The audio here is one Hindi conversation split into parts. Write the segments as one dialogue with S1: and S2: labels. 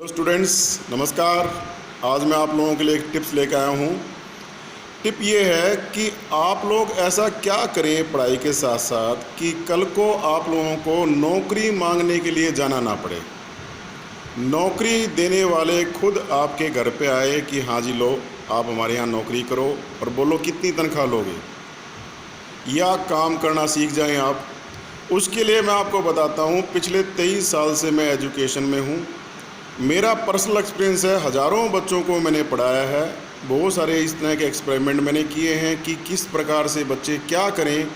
S1: हेलो स्टूडेंट्स, नमस्कार। आज मैं आप लोगों के लिए एक टिप्स लेकर आया हूँ। टिप ये है कि आप लोग ऐसा क्या करें पढ़ाई के साथ साथ कि कल को आप लोगों को नौकरी मांगने के लिए जाना ना पड़े। नौकरी देने वाले खुद आपके घर पे आए कि हाँ जी लो, आप हमारे यहाँ नौकरी करो और बोलो कितनी तनख्वाह लोगे, या काम करना सीख जाएं आप। उसके लिए मैं आपको बताता हूँ, पिछले 23 साल से मैं एजुकेशन में हूँ। मेरा पर्सनल एक्सपीरियंस है, हज़ारों बच्चों को मैंने पढ़ाया है। बहुत सारे इस तरह के एक्सपेरिमेंट मैंने किए हैं कि किस प्रकार से बच्चे क्या करें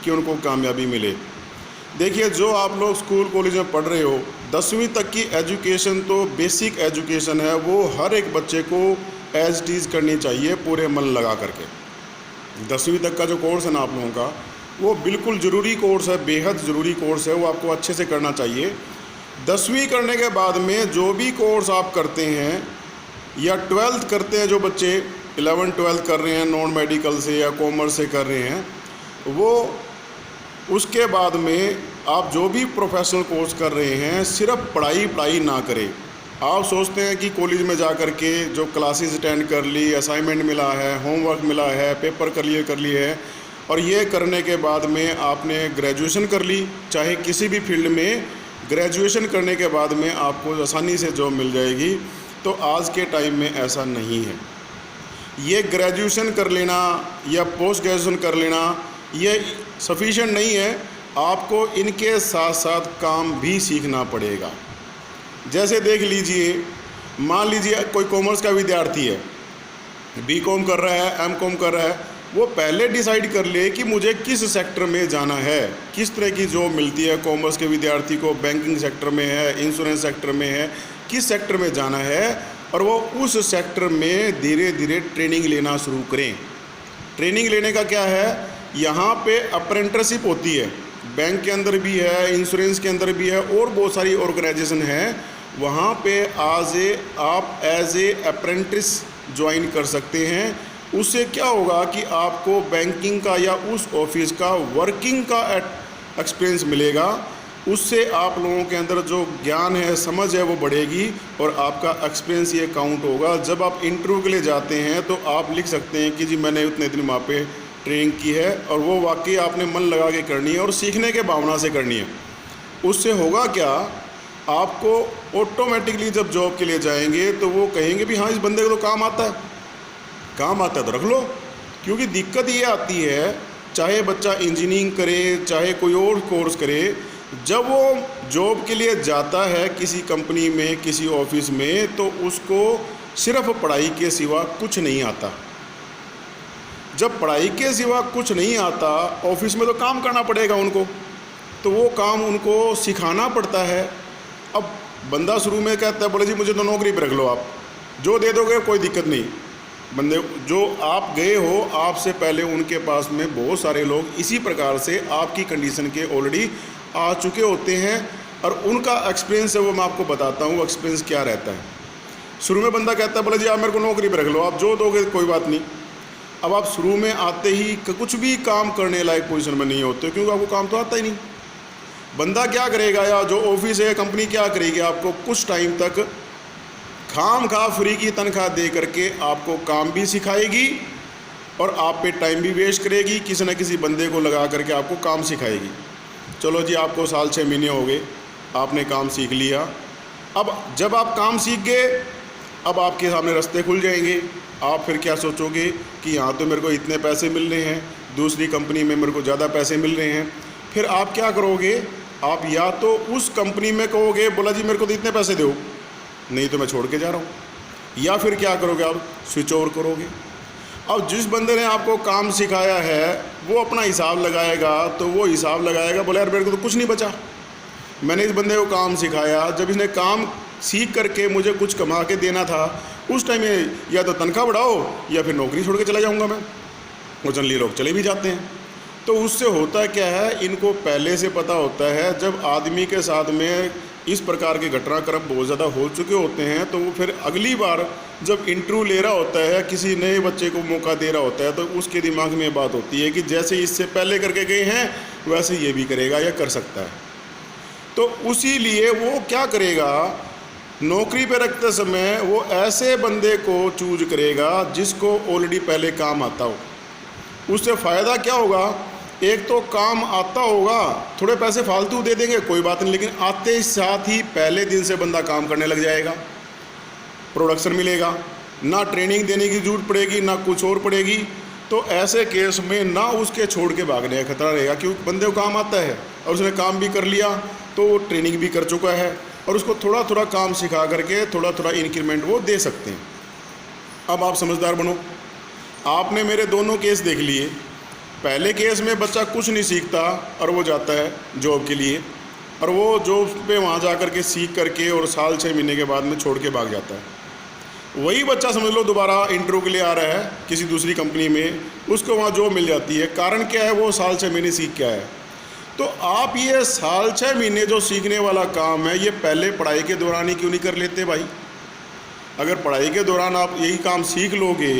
S1: कि उनको कामयाबी मिले। देखिए, जो आप लोग स्कूल कॉलेज में पढ़ रहे हो, 10वीं तक की एजुकेशन तो बेसिक एजुकेशन है, वो हर एक बच्चे को एज टीज करनी चाहिए पूरे मन लगा करके। 10वीं तक का जो कोर्स है ना आप लोगों का, वो बिल्कुल ज़रूरी कोर्स है, बेहद ज़रूरी कोर्स है, वो आपको अच्छे से करना चाहिए। 10वीं करने के बाद में जो भी कोर्स आप करते हैं या 12th करते हैं, जो बच्चे 11-12 कर रहे हैं नॉन मेडिकल से या कॉमर्स से कर रहे हैं, वो उसके बाद में आप जो भी प्रोफेशनल कोर्स कर रहे हैं, सिर्फ पढ़ाई ना करें। आप सोचते हैं कि कॉलेज में जा कर के जो क्लासेस अटेंड कर ली, असाइनमेंट मिला है, होमवर्क मिला है, पेपर कर लिए है, और ये करने के बाद में आपने ग्रेजुएशन कर ली, चाहे किसी भी फील्ड में ग्रेजुएशन करने के बाद में आपको आसानी से जॉब मिल जाएगी। तो आज के टाइम में ऐसा नहीं है। ये ग्रेजुएशन कर लेना या पोस्ट ग्रेजुएशन कर लेना ये सफिशिएंट नहीं है, आपको इनके साथ साथ काम भी सीखना पड़ेगा। जैसे देख लीजिए, मान लीजिए कोई कॉमर्स का विद्यार्थी है, बीकॉम कर रहा है, एमकॉम कर रहा है, वो पहले डिसाइड कर ले कि मुझे किस सेक्टर में जाना है, किस तरह की जॉब मिलती है। कॉमर्स के विद्यार्थी को बैंकिंग सेक्टर में है, इंश्योरेंस सेक्टर में है, किस सेक्टर में जाना है, और वो उस सेक्टर में धीरे धीरे ट्रेनिंग लेना शुरू करें। ट्रेनिंग लेने का क्या है, यहाँ पे अप्रेंटिसशिप होती है, बैंक के अंदर भी है, इंश्योरेंस के अंदर भी है, और बहुत सारी ऑर्गेनाइजेशन है, वहाँ पे आप एज ए अप्रेंटिस ज्वाइन कर सकते हैं। उससे क्या होगा कि आपको बैंकिंग का या उस ऑफिस का वर्किंग का एक्सपीरियंस मिलेगा। उससे आप लोगों के अंदर जो ज्ञान है, समझ है, वो बढ़ेगी और आपका एक्सपीरियंस ये काउंट होगा। जब आप इंटरव्यू के लिए जाते हैं तो आप लिख सकते हैं कि जी मैंने उतने दिन वहाँ पे ट्रेनिंग की है, और वो वाकई आपने मन लगा के करनी है और सीखने के भावना से करनी है। उससे होगा क्या, आपको ऑटोमेटिकली जब जॉब के लिए जाएंगे तो वो कहेंगे भी हाँ इस बंदे को तो काम आता है तो रख लो। क्योंकि दिक्कत ये आती है, चाहे बच्चा इंजीनियरिंग करे, चाहे कोई और कोर्स करे, जब वो जॉब के लिए जाता है किसी कंपनी में, किसी ऑफिस में, तो उसको सिर्फ पढ़ाई के सिवा कुछ नहीं आता। जब पढ़ाई के सिवा कुछ नहीं आता, ऑफिस में तो काम करना पड़ेगा उनको, तो वो काम उनको सिखाना पड़ता है। अब बंदा शुरू में कहता है, बोले जी मुझे तो नौकरी पर रख लो, आप जो दे दोगे कोई दिक्कत नहीं। बंदे जो आप गए हो, आपसे पहले उनके पास में बहुत सारे लोग इसी प्रकार से आपकी कंडीशन के ऑलरेडी आ चुके होते हैं, और उनका एक्सपीरियंस है वो मैं आपको बताता हूँ। एक्सपीरियंस क्या रहता है, शुरू में बंदा कहता है बोले जी आप मेरे को नौकरी पर रख लो, आप जो दोगे कोई बात नहीं। अब आप शुरू में आते ही कुछ भी काम करने लायक पोजीशन में नहीं होते, क्योंकि आपको काम तो आता ही नहीं। बंदा क्या करेगा, या जो ऑफिस है, कंपनी क्या करेगी, आपको कुछ टाइम तक खाम खा फ्री की तनख्वाह दे करके आपको काम भी सिखाएगी और आप पे टाइम भी वेस्ट करेगी, किसी न किसी बंदे को लगा करके आपको काम सिखाएगी। चलो जी, आपको साल 6 महीने हो गए, आपने काम सीख लिया। अब जब आप काम सीख गए, अब आपके सामने रास्ते खुल जाएंगे। आप फिर क्या सोचोगे कि यहाँ तो मेरे को इतने पैसे मिल रहे हैं, दूसरी कंपनी में मेरे को ज़्यादा पैसे मिल रहे हैं। फिर आप क्या करोगे, आप या तो उस कंपनी में कहोगे बोला जी मेरे को तो इतने पैसे दो, नहीं तो मैं छोड़ के जा रहा हूँ, या फिर क्या करोगे, आप स्विच ओवर करोगे। अब जिस बंदे ने आपको काम सिखाया है वो अपना हिसाब लगाएगा, तो वो हिसाब लगाएगा, बोले यार मेरे को तो कुछ नहीं बचा, मैंने इस बंदे को काम सिखाया, जब इसने काम सीख करके मुझे कुछ कमा के देना था, उस टाइम या तो तनख्वाह बढ़ाओ या फिर नौकरी छोड़ के चला जाऊँगा मैं। वो जनरली लोग चले भी जाते हैं। तो उससे होता क्या है, इनको पहले से पता होता है, जब आदमी के साथ में इस प्रकार के घटनाक्रम बहुत ज़्यादा हो चुके होते हैं, तो वो फिर अगली बार जब इंटरव्यू ले रहा होता है, किसी नए बच्चे को मौका दे रहा होता है, तो उसके दिमाग में बात होती है कि जैसे इससे पहले करके गए हैं वैसे ये भी करेगा या कर सकता है। तो उसी लिए वो क्या करेगा, नौकरी पे रखते समय वो ऐसे बंदे को चूज करेगा जिसको ऑलरेडी पहले काम आता हो। उससे फ़ायदा क्या होगा, एक तो काम आता होगा, थोड़े पैसे फालतू दे देंगे कोई बात नहीं, लेकिन आते ही साथ ही पहले दिन से बंदा काम करने लग जाएगा, प्रोडक्शन मिलेगा, ना ट्रेनिंग देने की ज़रूरत पड़ेगी ना कुछ और पड़ेगी। तो ऐसे केस में ना उसके छोड़ के भागने का खतरा रहेगा, क्योंकि बंदे को काम आता है और उसने काम भी कर लिया तो वो ट्रेनिंग भी कर चुका है और उसको थोड़ा थोड़ा काम सिखा करके थोड़ा थोड़ा इंक्रीमेंट वो दे सकते हैं। अब आप समझदार बनो। आपने मेरे दोनों केस देख लिए। पहले केस में बच्चा कुछ नहीं सीखता और वो जाता है जॉब के लिए, और वो जॉब पे वहाँ जा कर के सीख करके और साल 6 महीने के बाद में छोड़ के भाग जाता है। वही बच्चा समझ लो दोबारा इंटरव्यू के लिए आ रहा है किसी दूसरी कंपनी में, उसको वहाँ जॉब मिल जाती है। कारण क्या है, वो साल 6 महीने सीख के आया है। तो आप ये साल 6 महीने जो सीखने वाला काम है, ये पहले पढ़ाई के दौरान ही क्यों नहीं कर लेते भाई? अगर पढ़ाई के दौरान आप यही काम सीख लोगे,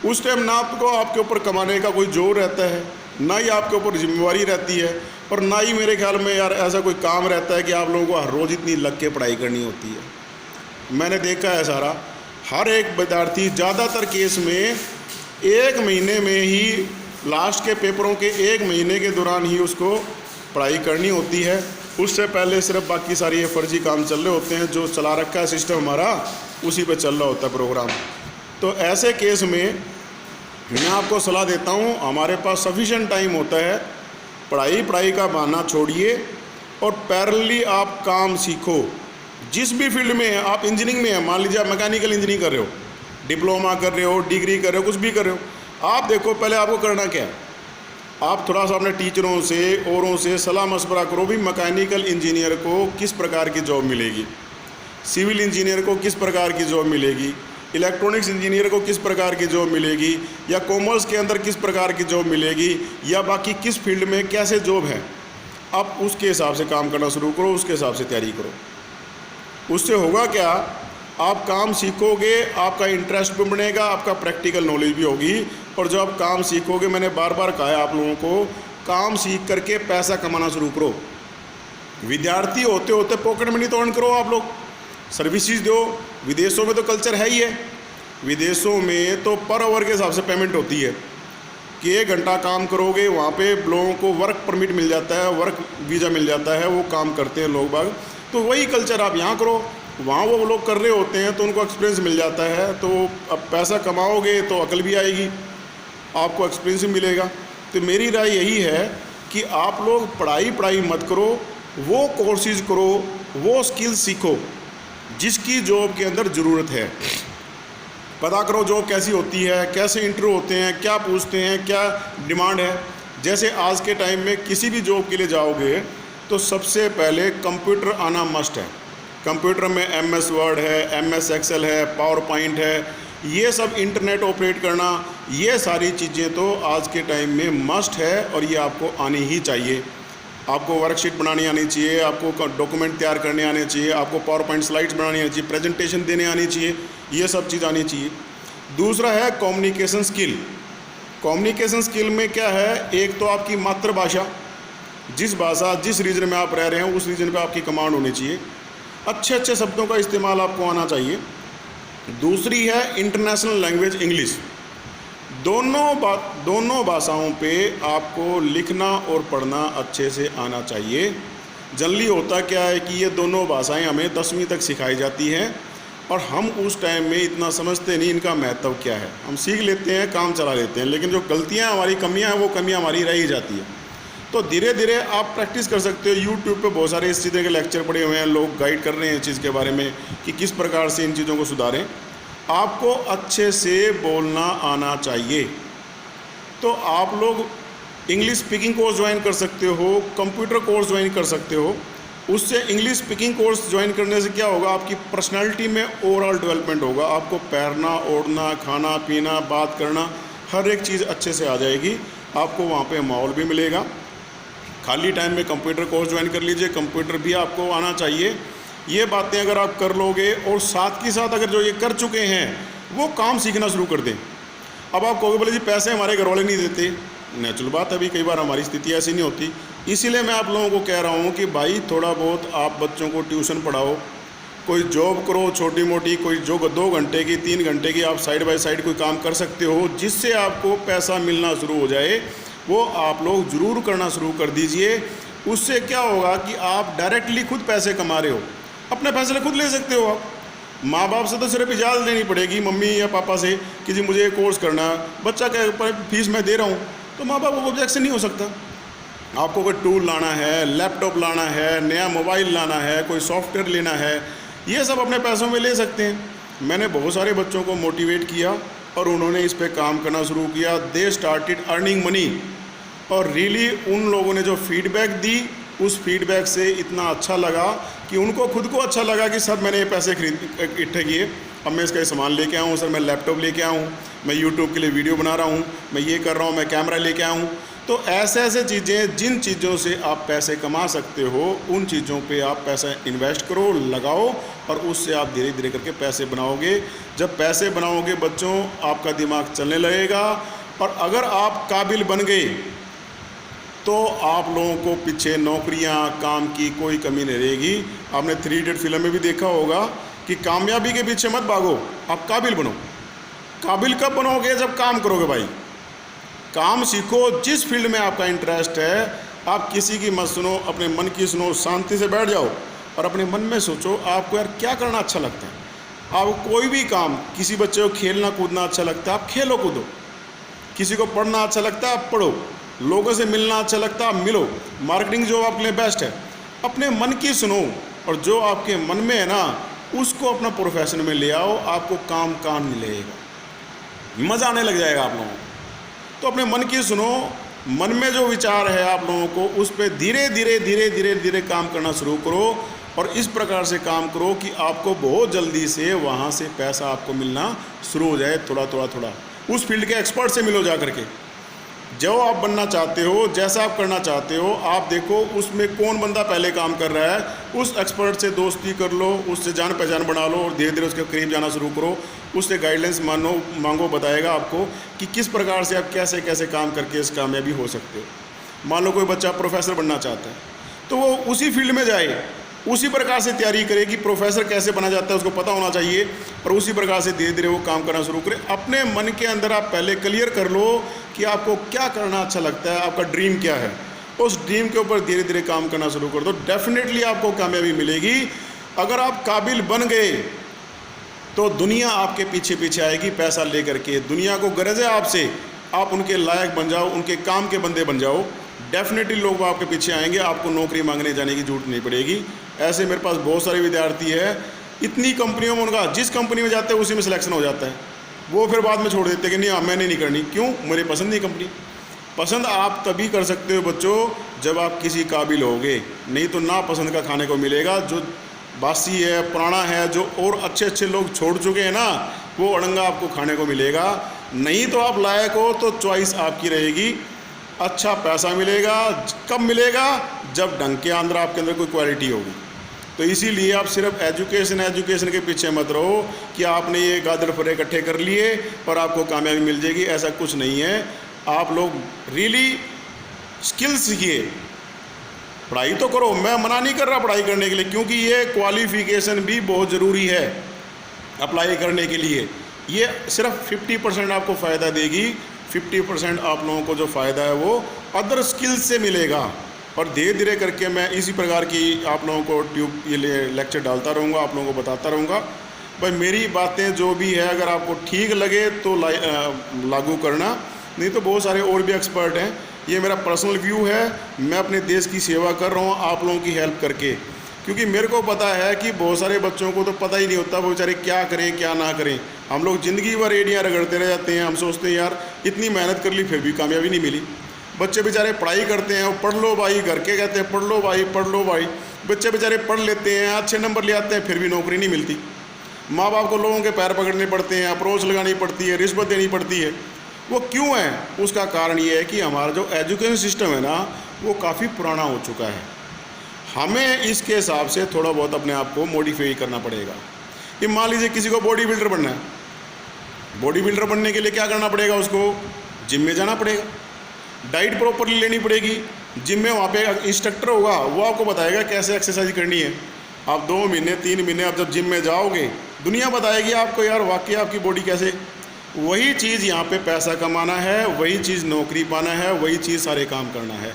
S1: उस टाइम ना आपको आपके ऊपर कमाने का कोई जोर रहता है, ना ही आपके ऊपर जिम्मेवारी रहती है, और ना ही मेरे ख्याल में यार ऐसा कोई काम रहता है कि आप लोगों को हर रोज़ इतनी लग के पढ़ाई करनी होती है। मैंने देखा है सारा, हर एक विद्यार्थी ज़्यादातर केस में 1 महीने में ही, लास्ट के पेपरों के 1 महीने के दौरान ही उसको पढ़ाई करनी होती है। उससे पहले सिर्फ बाकी सारी ये फर्जी काम चल रहे होते हैं, जो चला रखा है सिस्टम हमारा, उसी पे चल रहा होता है प्रोग्राम। तो ऐसे केस में मैं आपको सलाह देता हूँ, हमारे पास सफिशिएंट टाइम होता है, पढ़ाई का बहाना छोड़िए और पैरेलली आप काम सीखो। जिस भी फील्ड में है, आप इंजीनियरिंग में है, मान लीजिए आप मैकेनिकल इंजीनियरिंग कर रहे हो, डिप्लोमा कर रहे हो, डिग्री कर रहे हो, कुछ भी कर रहे हो, आप देखो पहले आपको करना क्या है। आप थोड़ा सा अपने टीचरों से औरों से सलाह मशवरा करो भी मैकेनिकल इंजीनियर को किस प्रकार की जॉब मिलेगी, सिविल इंजीनियर को किस प्रकार की जॉब मिलेगी, इलेक्ट्रॉनिक्स इंजीनियर को किस प्रकार की जॉब मिलेगी, या कॉमर्स के अंदर किस प्रकार की जॉब मिलेगी, या बाकी किस फील्ड में कैसे जॉब है। आप उसके हिसाब से काम करना शुरू करो, उसके हिसाब से तैयारी करो। उससे होगा क्या, आप काम सीखोगे, आपका इंटरेस्ट भी बनेगा, आपका प्रैक्टिकल नॉलेज भी होगी। और जब आप काम सीखोगे, मैंने बार बार कहा है आप लोगों को, काम सीख करके पैसा कमाना शुरू करो। विद्यार्थी होते होते पॉकेट मनी तो अर्न करो, आप लोग सर्विसेज दो। विदेशों में तो कल्चर है ही है, विदेशों में तो पर आवर के हिसाब से पेमेंट होती है कि 1 घंटा काम करोगे, वहाँ पे लोगों को वर्क परमिट मिल जाता है, वर्क वीज़ा मिल जाता है, वो काम करते हैं लोग बाग। तो वही कल्चर आप यहाँ करो, वहाँ वो लोग कर रहे होते हैं तो उनको एक्सपीरियंस मिल जाता है। तो अब पैसा कमाओगे तो अकल भी आएगी, आपको एक्सपीरियंस भी मिलेगा। तो मेरी राय यही है कि आप लोग पढ़ाई मत करो, वो कोर्सेज करो, वो स्किल्स सीखो जिसकी जॉब के अंदर ज़रूरत है। पता करो जॉब कैसी होती है, कैसे इंटरव्यू होते हैं, क्या पूछते हैं, क्या डिमांड है। जैसे आज के टाइम में किसी भी जॉब के लिए जाओगे तो सबसे पहले कंप्यूटर आना मस्ट है। कंप्यूटर में MS वर्ड है, MS एक्सेल है, पावर पॉइंट है, ये सब इंटरनेट ऑपरेट करना, ये सारी चीज़ें तो आज के टाइम में मस्ट है और ये आपको आनी ही चाहिए। आपको वर्कशीट बनानी आनी चाहिए, आपको डॉक्यूमेंट तैयार करने आने चाहिए, आपको पावर पॉइंट स्लाइड्स बनानी आनी चाहिए, प्रेजेंटेशन देने आनी चाहिए, ये सब चीज़ आनी चाहिए। दूसरा है कम्युनिकेशन स्किल। कम्युनिकेशन स्किल में क्या है, एक तो आपकी मातृभाषा, जिस भाषा जिस रीजन में आप रह रहे हैं उस रीजन पे आपकी कमांड होनी चाहिए, अच्छे शब्दों का इस्तेमाल आपको आना चाहिए। दूसरी है इंटरनेशनल लैंग्वेज इंग्लिश। दोनों भाषाओं पे आपको लिखना और पढ़ना अच्छे से आना चाहिए। जनरली होता क्या है कि ये दोनों भाषाएं हमें 10वीं तक सिखाई जाती हैं और हम उस टाइम में इतना समझते नहीं इनका महत्व क्या है, हम सीख लेते हैं, काम चला लेते हैं, लेकिन जो गलतियां हमारी, कमियां हैं, वो कमियां हमारी रह ही जाती है। तो धीरे धीरे आप प्रैक्टिस कर सकते हो। यूट्यूब पे बहुत सारे इस चीज़ के लेक्चर पड़े हुए हैं, लोग गाइड कर रहे हैं इस चीज़ के बारे में कि किस प्रकार से इन चीज़ों को सुधारें। आपको अच्छे से बोलना आना चाहिए। तो आप लोग इंग्लिश स्पीकिंग कोर्स ज्वाइन कर सकते हो, कंप्यूटर कोर्स ज्वाइन कर सकते हो। उससे इंग्लिश स्पीकिंग कोर्स ज्वाइन करने से क्या होगा, आपकी पर्सनालिटी में ओवरऑल डेवलपमेंट होगा। आपको पैरना, ओढ़ना, खाना पीना, बात करना, हर एक चीज़ अच्छे से आ जाएगी। आपको वहाँ पे माहौल भी मिलेगा। खाली टाइम में कंप्यूटर कोर्स ज्वाइन कर लीजिए, कंप्यूटर भी आपको आना चाहिए। ये बातें अगर आप कर लोगे और साथ के साथ अगर जो ये कर चुके हैं वो काम सीखना शुरू कर दें। अब आप कहोगे बोले जी पैसे हमारे घर वाले नहीं देते, नेचुरल बात है, अभी कई बार हमारी स्थिति ऐसी नहीं होती। इसीलिए मैं आप लोगों को कह रहा हूँ कि भाई थोड़ा बहुत आप बच्चों को ट्यूशन पढ़ाओ, कोई जॉब करो छोटी मोटी, कोई जो 2 घंटे की 3 घंटे की आप साइड बाय साइड कोई काम कर सकते हो जिससे आपको पैसा मिलना शुरू हो जाए, वो आप लोग ज़रूर करना शुरू कर दीजिए। उससे क्या होगा कि आप डायरेक्टली खुद पैसे कमा रहे हो, अपने फैसले खुद ले सकते हो। आप माँ बाप से तो सिर्फ इजाज़त लेनी पड़ेगी, मम्मी या पापा से, कि जी मुझे ये कोर्स करना है, बच्चा क्या फीस मैं दे रहा हूँ, तो माँ बाप को ऑब्जेक्शन नहीं हो सकता। आपको कोई टूल लाना है, लैपटॉप लाना है, नया मोबाइल लाना है, कोई सॉफ्टवेयर लेना है, ये सब अपने पैसों में ले सकते हैं। मैंने बहुत सारे बच्चों को मोटिवेट किया और उन्होंने इस पे काम करना शुरू किया। दे स्टार्टेड अर्निंग मनी, और रियली उन लोगों ने जो फीडबैक दी, उस फीडबैक से इतना अच्छा लगा कि उनको खुद को अच्छा लगा कि सर मैंने ये पैसे इकट्ठे किए, अब मैं इसका सामान लेके आऊँ, सर मैं लैपटॉप लेके आऊँ, मैं यूट्यूब के लिए वीडियो बना रहा हूँ, मैं ये कर रहा हूँ, मैं कैमरा लेके आऊँ। तो ऐसे ऐसे चीज़ें, जिन चीज़ों से आप पैसे कमा सकते हो, उन चीज़ों पे आप पैसा इन्वेस्ट करो, लगाओ, और उससे आप धीरे धीरे करके पैसे बनाओगे। जब पैसे बनाओगे बच्चों, आपका दिमाग चलने लगेगा, और अगर आप काबिल बन गए तो आप लोगों को पीछे नौकरियां, काम की कोई कमी नहीं रहेगी। आपने 3 इडियट फिल्म में भी देखा होगा कि कामयाबी के पीछे मत भागो, आप काबिल बनो। काबिल कब बनोगे? जब काम करोगे भाई। काम सीखो, जिस फील्ड में आपका इंटरेस्ट है, आप किसी की मत सुनो, अपने मन की सुनो, शांति से बैठ जाओ और अपने मन में सोचो आपको यार क्या करना अच्छा लगता है। आप कोई भी काम, किसी बच्चे को खेलना कूदना अच्छा लगता है, आप खेलो कूदो। किसी को पढ़ना अच्छा लगता है, आप पढ़ो। लोगों से मिलना अच्छा लगता है, आप मिलो। मार्केटिंग जो आपके लिए बेस्ट है, अपने मन की सुनो, और जो आपके मन में है ना, उसको अपना प्रोफेशन में ले आओ, आपको काम मिलेगा, मज़ा आने लग जाएगा आप लोगों को। तो अपने मन की सुनो, मन में जो विचार है आप लोगों को, उस पर धीरे धीरे काम करना शुरू करो, और इस प्रकार से काम करो कि आपको बहुत जल्दी से वहाँ से पैसा आपको मिलना शुरू हो जाए, थोड़ा। उस फील्ड के एक्सपर्ट से मिलो जा करके, जो आप बनना चाहते हो, जैसा आप करना चाहते हो, आप देखो उसमें कौन बंदा पहले काम कर रहा है, उस एक्सपर्ट से दोस्ती कर लो, उससे जान पहचान बना लो, और धीरे धीरे उसके करीब जाना शुरू करो। उससे गाइडेंस मांगो, बताएगा आपको कि किस प्रकार से आप कैसे कैसे काम करके इस कामयाबी हो सकते हो। मान लो कोई बच्चा प्रोफेसर बनना चाहता है, तो वो उसी फील्ड में जाए, उसी प्रकार से तैयारी करे कि प्रोफेसर कैसे बना जाता है, उसको पता होना चाहिए, और उसी प्रकार से धीरे धीरे वो काम करना शुरू करे। अपने मन के अंदर आप पहले क्लियर कर लो कि आपको क्या करना अच्छा लगता है, आपका ड्रीम क्या है। उस ड्रीम के ऊपर धीरे धीरे काम करना शुरू कर दो, डेफिनेटली आपको कामयाबी मिलेगी। अगर आप काबिल बन गए तो दुनिया आपके पीछे पीछे आएगी पैसा लेकर के। दुनिया को गरज है आपसे, आप उनके लायक बन जाओ, उनके काम के बंदे बन जाओ, डेफिनेटली लोग आपके पीछे आएंगे, आपको नौकरी मांगने जाने की जरूरत नहीं पड़ेगी। ऐसे मेरे पास बहुत सारे विद्यार्थी है, इतनी कंपनियों में उनका जिस कंपनी में जाते हैं उसी में सिलेक्शन हो जाता है, वो फिर बाद में छोड़ देते हैं कि नहीं मैंने नहीं करनी। क्यों? मुझे पसंद नहीं कंपनी। पसंद आप तभी कर सकते हो बच्चों जब आप किसी काबिल होगे, नहीं तो ना पसंद का खाने को मिलेगा। जो बासी है, पुराना है, जो और अच्छे लोग छोड़ चुके हैं ना, वो अड़ंगा आपको खाने को मिलेगा। नहीं तो आप लायक हो तो चॉइस आपकी रहेगी, अच्छा पैसा मिलेगा। कब मिलेगा? जब ढंग के अंदर आपके अंदर कोई क्वालिटी होगी। तो इसीलिए आप सिर्फ एजुकेशन के पीछे मत रहो कि आपने ये गादर फरे इकट्ठे कर लिए और आपको कामयाबी मिल जाएगी, ऐसा कुछ नहीं है। आप लोग रियली स्किल सीखिए, पढ़ाई तो करो, मैं मना नहीं कर रहा पढ़ाई करने के लिए, क्योंकि ये क्वालिफिकेशन भी बहुत ज़रूरी है अप्लाई करने के लिए। ये सिर्फ 50% आपको फ़ायदा देगी, 50% आप लोगों को जो फ़ायदा है वो अदर स्किल्स से मिलेगा। और धीरे धीरे करके मैं इसी प्रकार की आप लोगों को ये लेक्चर डालता रहूँगा, आप लोगों को बताता रहूँगा। भाई मेरी बातें जो भी है, अगर आपको ठीक लगे तो लागू करना, नहीं तो बहुत सारे और भी एक्सपर्ट हैं। ये मेरा पर्सनल व्यू है, मैं अपने देश की सेवा कर रहा हूँ आप लोगों की हेल्प करके, क्योंकि मेरे को पता है कि बहुत सारे बच्चों को तो पता ही नहीं होता वो बेचारे क्या करें क्या ना करें। हम लोग ज़िंदगी भर एड़ियाँ रगड़ते रह जाते हैं, हम सोचते हैं यार इतनी मेहनत कर ली फिर भी कामयाबी नहीं मिली। बच्चे बेचारे पढ़ाई करते हैं, पढ़ लो भाई, घर के कहते हैं पढ़ लो भाई पढ़ लो भाई, बच्चे बेचारे पढ़ लेते हैं, अच्छे नंबर ले आते हैं, फिर भी नौकरी नहीं मिलती। माँ बाप को लोगों के पैर पकड़ने पड़ते हैं, अप्रोच लगानी पड़ती है, रिश्वत देनी पड़ती है। वो क्यों है? उसका कारण ये है कि हमारा जो एजुकेशन सिस्टम है ना, वो काफ़ी पुराना हो चुका है। हमें इसके हिसाब से थोड़ा बहुत अपने आप को मॉडिफाई करना पड़ेगा। कि मान लीजिए किसी को बॉडी बिल्डर बनना है, बॉडी बिल्डर बनने के लिए क्या करना पड़ेगा? उसको जिम में जाना पड़ेगा, डाइट प्रॉपरली लेनी पड़ेगी। जिम में वहाँ पे इंस्ट्रक्टर होगा, वो आपको बताएगा कैसे एक्सरसाइज करनी है। आप 2 महीने 3 महीने आप जब जिम में जाओगे, दुनिया बताएगी आपको यार वाकई आपकी बॉडी कैसे। वही चीज़ यहाँ पे पैसा कमाना है, वही चीज़ नौकरी पाना है, वही चीज़ सारे काम करना है।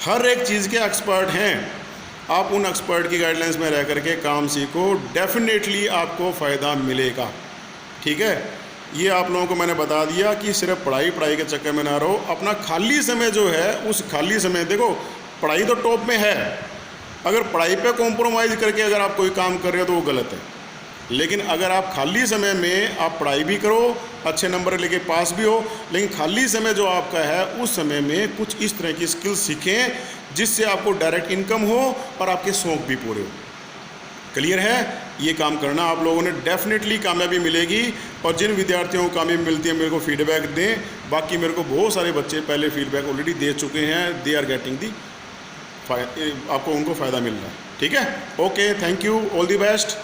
S1: हर एक चीज़ के एक्सपर्ट हैं, आप उन एक्सपर्ट की गाइडलाइंस में रह करके काम सीखो, डेफिनेटली आपको फ़ायदा मिलेगा। ठीक है, ये आप लोगों को मैंने बता दिया कि सिर्फ पढ़ाई के चक्कर में ना रहो। अपना खाली समय जो है, उस खाली समय, देखो पढ़ाई तो टॉप में है, अगर पढ़ाई पे कॉम्प्रोमाइज़ करके अगर आप कोई काम कर रहे हो तो वो गलत है। लेकिन अगर आप खाली समय में आप पढ़ाई भी करो, अच्छे नंबर लेके पास भी हो, लेकिन खाली समय जो आपका है उस समय में कुछ इस तरह की स्किल्स सीखें जिससे आपको डायरेक्ट इनकम हो और आपके शौक़ भी पूरे हो। क्लियर है? ये काम करना आप लोगों ने, डेफिनेटली कामयाबी मिलेगी। और जिन विद्यार्थियों को कामयाबी मिलती है मेरे को फीडबैक दें। बाकी मेरे को बहुत सारे बच्चे पहले फीडबैक ऑलरेडी दे चुके हैं, दे आर गेटिंग दी, आपको उनको फ़ायदा मिल रहा है। ठीक है, okay, thank you, all the best.